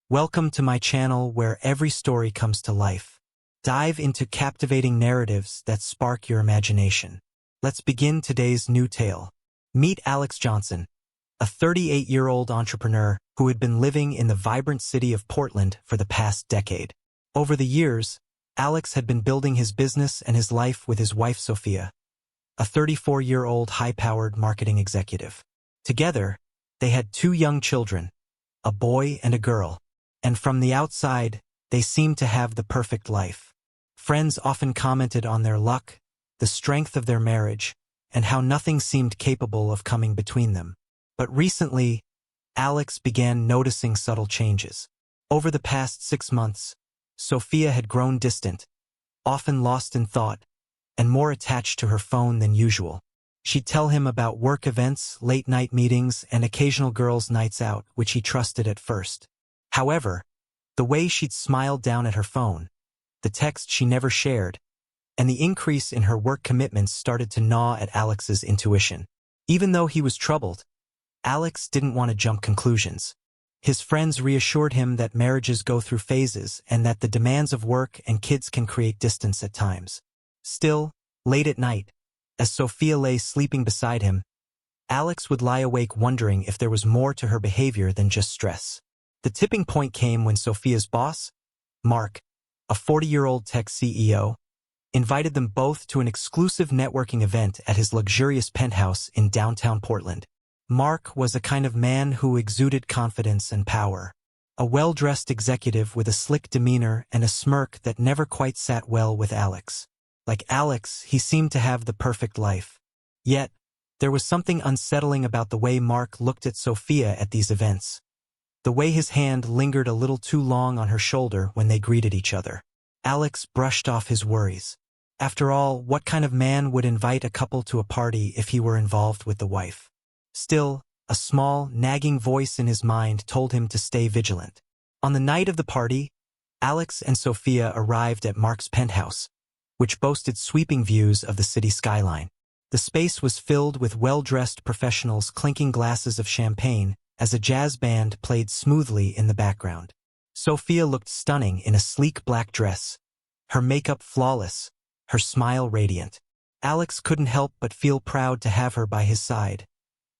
Welcome to my channel where every story comes to life. Dive into captivating narratives that spark your imagination. Let's begin today's new tale. Meet Alex Johnson, a 38-year-old entrepreneur who had been living in the vibrant city of Portland for the past decade. Over the years, Alex had been building his business and his life with his wife Sophia, a 34-year-old high-powered marketing executive. Together, they had two young children, a boy and a girl, and from the outside, they seemed to have the perfect life. Friends often commented on their luck, the strength of their marriage, and how nothing seemed capable of coming between them. But recently, Alex began noticing subtle changes. Over the past 6 months, Sophia had grown distant, often lost in thought, and more attached to her phone than usual. She'd tell him about work events, late-night meetings, and occasional girls' nights out, which he trusted at first. However, the way she'd smiled down at her phone, the text she never shared, and the increase in her work commitments started to gnaw at Alex's intuition. Even though he was troubled, Alex didn't want to jump conclusions. His friends reassured him that marriages go through phases and that the demands of work and kids can create distance at times. Still, late at night, as Sophia lay sleeping beside him, Alex would lie awake wondering if there was more to her behavior than just stress. The tipping point came when Sophia's boss, Mark, a 40-year-old tech CEO, invited them both to an exclusive networking event at his luxurious penthouse in downtown Portland. Mark was a kind of man who exuded confidence and power, a well-dressed executive with a slick demeanor and a smirk that never quite sat well with Alex. Like Alex, he seemed to have the perfect life. Yet, there was something unsettling about the way Mark looked at Sophia at these events. The way his hand lingered a little too long on her shoulder when they greeted each other. Alex brushed off his worries. After all, what kind of man would invite a couple to a party if he were involved with the wife? Still, a small, nagging voice in his mind told him to stay vigilant. On the night of the party, Alex and Sophia arrived at Mark's penthouse, which boasted sweeping views of the city skyline. The space was filled with well-dressed professionals clinking glasses of champagne as a jazz band played smoothly in the background. Sophia looked stunning in a sleek black dress, her makeup flawless, her smile radiant. Alex couldn't help but feel proud to have her by his side,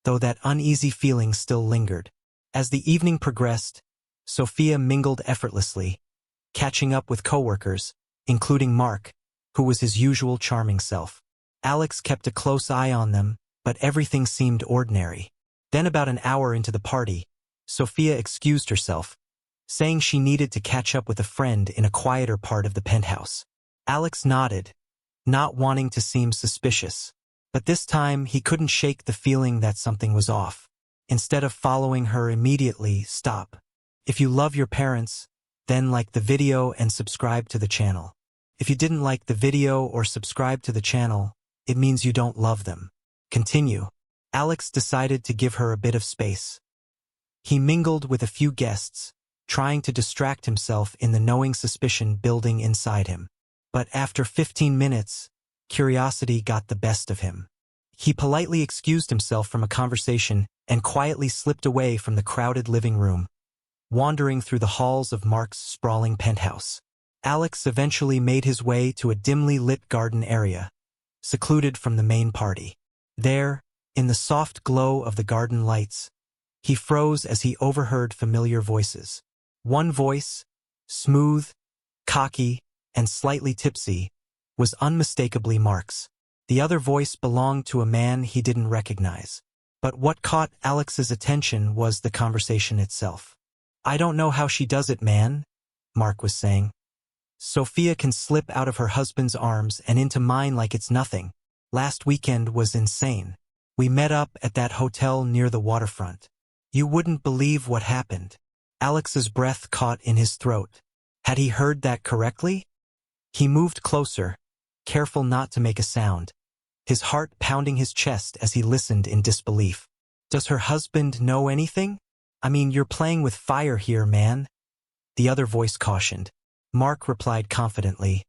though that uneasy feeling still lingered. As the evening progressed, Sophia mingled effortlessly, catching up with coworkers, including Mark, who was his usual charming self. Alex kept a close eye on them, but everything seemed ordinary. Then about an hour into the party, Sophia excused herself, saying she needed to catch up with a friend in a quieter part of the penthouse. Alex nodded, not wanting to seem suspicious. But this time, he couldn't shake the feeling that something was off. Instead of following her immediately, stop. If you love your parents, then like the video and subscribe to the channel. If you didn't like the video or subscribe to the channel, it means you don't love them. Continue. Alex decided to give her a bit of space. He mingled with a few guests, trying to distract himself in the knowing suspicion building inside him. But after 15 minutes, curiosity got the best of him. He politely excused himself from a conversation and quietly slipped away from the crowded living room, wandering through the halls of Mark's sprawling penthouse. Alex eventually made his way to a dimly lit garden area, secluded from the main party. There, in the soft glow of the garden lights, he froze as he overheard familiar voices. One voice, smooth, cocky, and slightly tipsy, was unmistakably Mark's. The other voice belonged to a man he didn't recognize. But what caught Alex's attention was the conversation itself. "I don't know how she does it, man," Mark was saying. "Sophia can slip out of her husband's arms and into mine like it's nothing. Last weekend was insane. We met up at that hotel near the waterfront. You wouldn't believe what happened." Alex's breath caught in his throat. Had he heard that correctly? He moved closer, careful not to make a sound, his heart pounding his chest as he listened in disbelief. "Does her husband know anything? I mean, you're playing with fire here, man," the other voice cautioned. Mark replied confidently,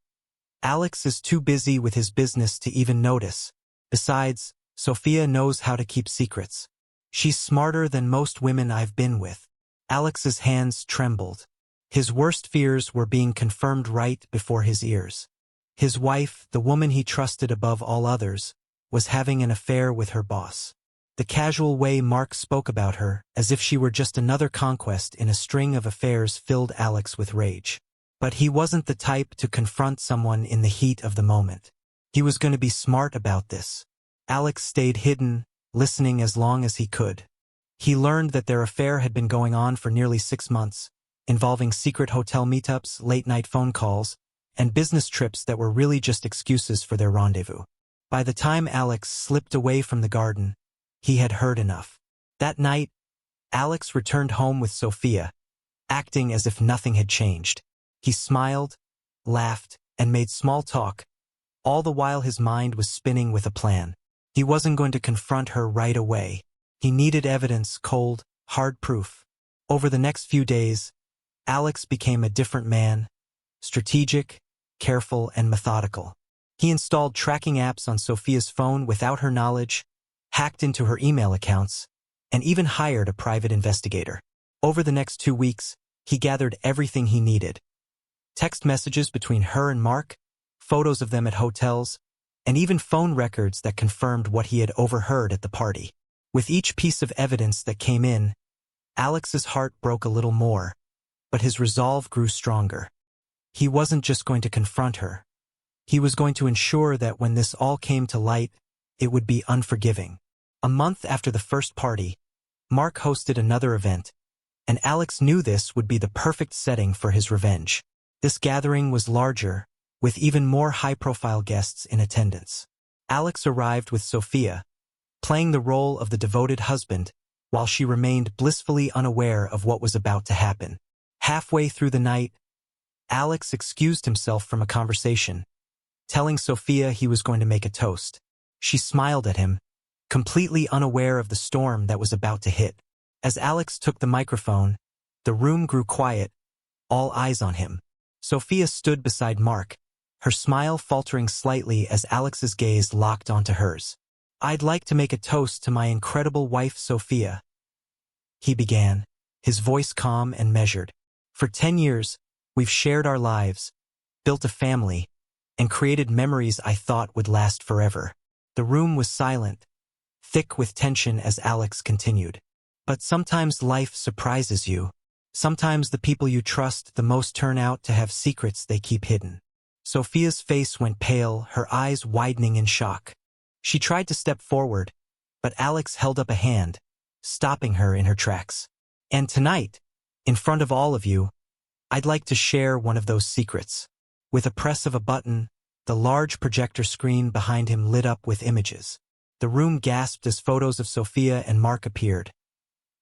"Alex is too busy with his business to even notice. Besides, Sophia knows how to keep secrets. She's smarter than most women I've been with." Alex's hands trembled. His worst fears were being confirmed right before his ears. His wife, the woman he trusted above all others, was having an affair with her boss. The casual way Mark spoke about her, as if she were just another conquest in a string of affairs, filled Alex with rage. But he wasn't the type to confront someone in the heat of the moment. He was going to be smart about this. Alex stayed hidden, listening as long as he could. He learned that their affair had been going on for nearly 6 months, involving secret hotel meetups, late-night phone calls, and business trips that were really just excuses for their rendezvous. By the time Alex slipped away from the garden, he had heard enough. That night, Alex returned home with Sophia, acting as if nothing had changed. He smiled, laughed, and made small talk, all the while his mind was spinning with a plan. He wasn't going to confront her right away. He needed evidence, cold, hard proof. Over the next few days, Alex became a different man, strategic, careful, and methodical. He installed tracking apps on Sophia's phone without her knowledge, hacked into her email accounts, and even hired a private investigator. Over the next 2 weeks, he gathered everything he needed. Text messages between her and Mark, photos of them at hotels, and even phone records that confirmed what he had overheard at the party. With each piece of evidence that came in, Alex's heart broke a little more, but his resolve grew stronger. He wasn't just going to confront her. He was going to ensure that when this all came to light, it would be unforgiving. A month after the first party, Mark hosted another event, and Alex knew this would be the perfect setting for his revenge. This gathering was larger, with even more high-profile guests in attendance. Alex arrived with Sophia, playing the role of the devoted husband, while she remained blissfully unaware of what was about to happen. Halfway through the night, Alex excused himself from a conversation, telling Sophia he was going to make a toast. She smiled at him, completely unaware of the storm that was about to hit. As Alex took the microphone, the room grew quiet, all eyes on him. Sophia stood beside Mark, her smile faltering slightly as Alex's gaze locked onto hers. "I'd like to make a toast to my incredible wife Sophia," he began, his voice calm and measured. "For 10 years, we've shared our lives, built a family, and created memories I thought would last forever." The room was silent, thick with tension as Alex continued. "But sometimes life surprises you. Sometimes the people you trust the most turn out to have secrets they keep hidden." Sophia's face went pale, her eyes widening in shock. She tried to step forward, but Alex held up a hand, stopping her in her tracks. "And tonight, in front of all of you, I'd like to share one of those secrets." With a press of a button, the large projector screen behind him lit up with images. The room gasped as photos of Sophia and Mark appeared.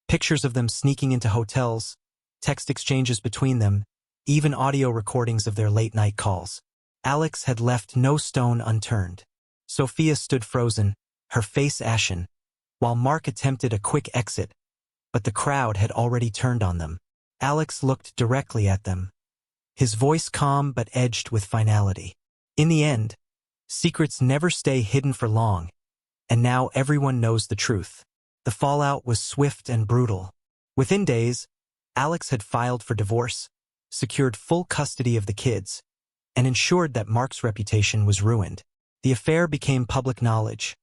Pictures of them sneaking into hotels, text exchanges between them, even audio recordings of their late-night calls. Alex had left no stone unturned. Sophia stood frozen, her face ashen, while Mark attempted a quick exit, but the crowd had already turned on them. Alex looked directly at them, his voice calm but edged with finality. "In the end, secrets never stay hidden for long, and now everyone knows the truth." The fallout was swift and brutal. Within days, Alex had filed for divorce, secured full custody of the kids, and ensured that Mark's reputation was ruined. The affair became public knowledge,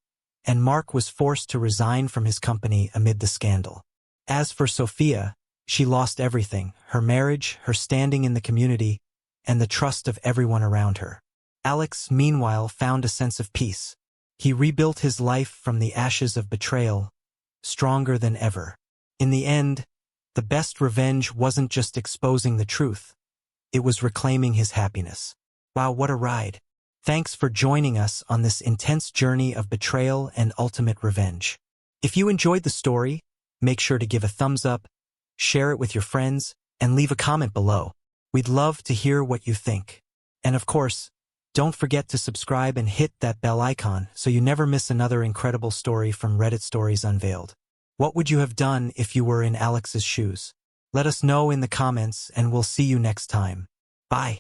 and Mark was forced to resign from his company amid the scandal. As for Sophia, she lost everything: her marriage, her standing in the community, and the trust of everyone around her. Alex, meanwhile, found a sense of peace. He rebuilt his life from the ashes of betrayal, stronger than ever. In the end, the best revenge wasn't just exposing the truth, it was reclaiming his happiness. Wow, what a ride. Thanks for joining us on this intense journey of betrayal and ultimate revenge. If you enjoyed the story, make sure to give a thumbs up, share it with your friends, and leave a comment below. We'd love to hear what you think. And of course, don't forget to subscribe and hit that bell icon so you never miss another incredible story from Reddit Stories Unveiled. What would you have done if you were in Alex's shoes? Let us know in the comments, and we'll see you next time. Bye.